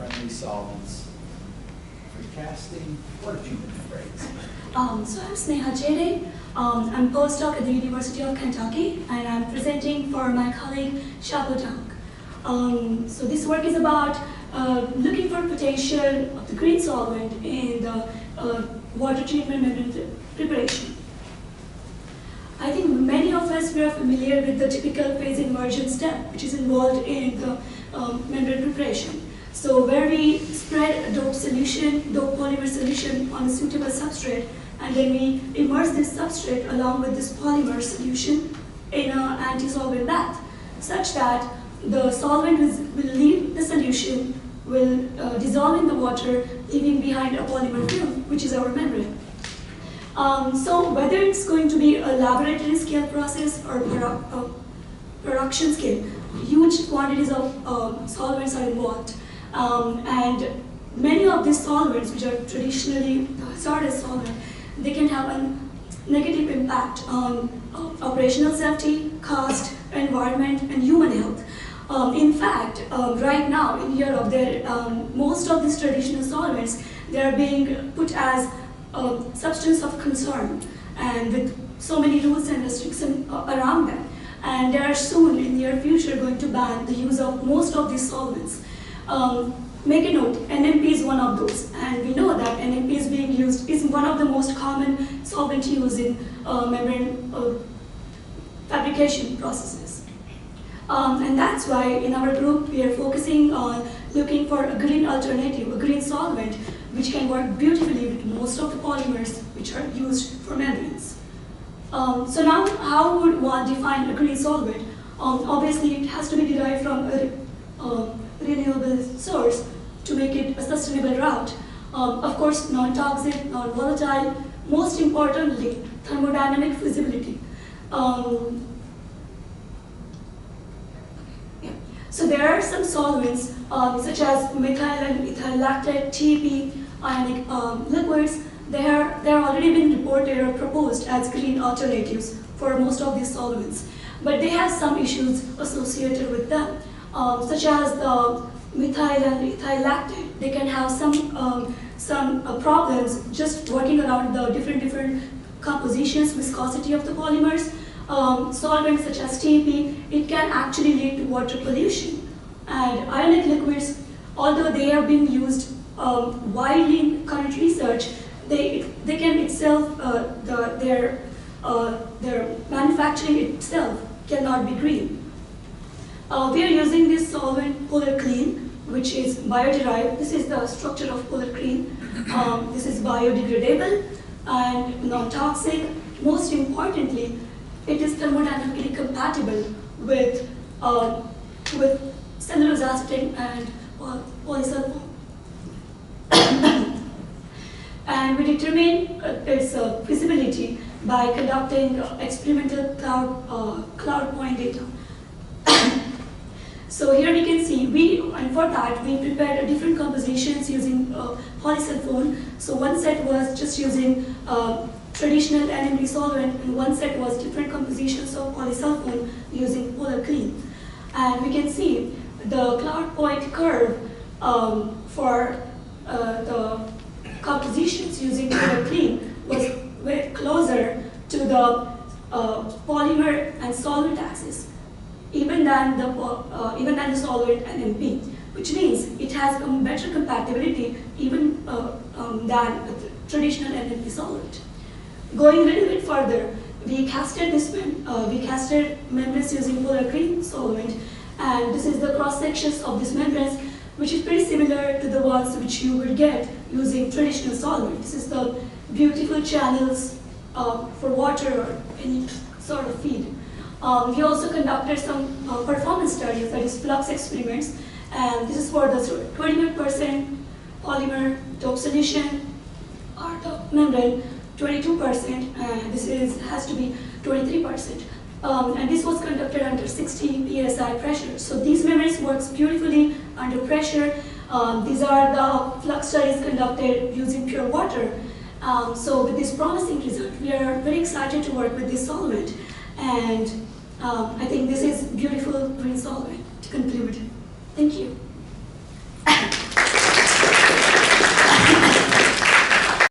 friendly solvents for casting. What have you been afraid? So I'm Sneha Chede. I'm postdoc at the University of Kentucky, and I'm presenting for my colleague Shapodak. So this work is about looking for potential of the green solvent in the water treatment membrane preparation. I think many of us we are familiar with the typical phase inversion step, which is involved in the membrane preparation. So where we spread a dope polymer solution on a suitable substrate, and then we immerse this substrate along with this polymer solution in an anti-solvent bath, such that the solvent will leave the solution, will dissolve in the water, leaving behind a polymer film, which is our membrane. So whether it's going to be a laboratory scale process or production scale, huge quantities of solvents are involved. And many of these solvents, which are traditionally hazardous solvents, they can have a negative impact on operational safety, cost, environment, and human health. In fact, right now in Europe, most of these traditional solvents, they are being put as a substance of concern, and with so many rules and restrictions around them. And they are soon, in the near future, going to ban the use of most of these solvents. Make a note, NMP is one of those, and we know that NMP is being used, is one of the most common solvent used in membrane fabrication processes. And that's why in our group we are focusing on looking for a green alternative, a green solvent, which can work beautifully with most of the polymers which are used for membranes. So now, how would one define a green solvent? Obviously, it has to be derived from a renewable source to make it a sustainable route. Of course, non-toxic, non-volatile, most importantly, thermodynamic feasibility. So there are some solvents such as methyl and ethyl lactate, TEP, ionic liquids. They are already been reported or proposed as green alternatives for most of these solvents. But they have some issues associated with them, such as the methyl and ethyl lactate. They can have some problems just working around the different compositions, viscosity of the polymers. Solvents such as TEP, it can actually lead to water pollution. And ionic liquids, although they are being used widely in current research, they can itself, their manufacturing itself cannot be green. We are using this solvent Polar Clean, which is bio-derived. This is the structure of Polar Clean. This is biodegradable and non-toxic. Most importantly, it is thermodynamically compatible with cellulose acetate and polysulfone. And we determine its feasibility by conducting experimental cloud point data. So here we can see, and for that we prepared different compositions using polysulfone. So one set was just using traditional NMP solvent, and one set was different compositions of polysulfone using Polar Clean. And we can see the cloud point curve for the compositions using Polar Clean was way closer to the polymer and solvent axis, even than the solvent NMP, which means it has better compatibility even than the traditional NMP solvent. Going a little bit further, we casted membranes using Polar Clean solvent, and this is the cross sections of these membranes, which is pretty similar to the ones which you would get using traditional solvent. This is the beautiful channels for water or any sort of feed. We also conducted some performance studies, that is flux experiments, and this is for the 21% polymer dope solution or the membrane, 22%, and this has to be 23%. And this was conducted under 60 psi pressure. So these membranes works beautifully under pressure. These are the flux studies conducted using pure water. So with this promising result, we are very excited to work with this solvent. And I think this is beautiful green solvent to conclude. Thank you.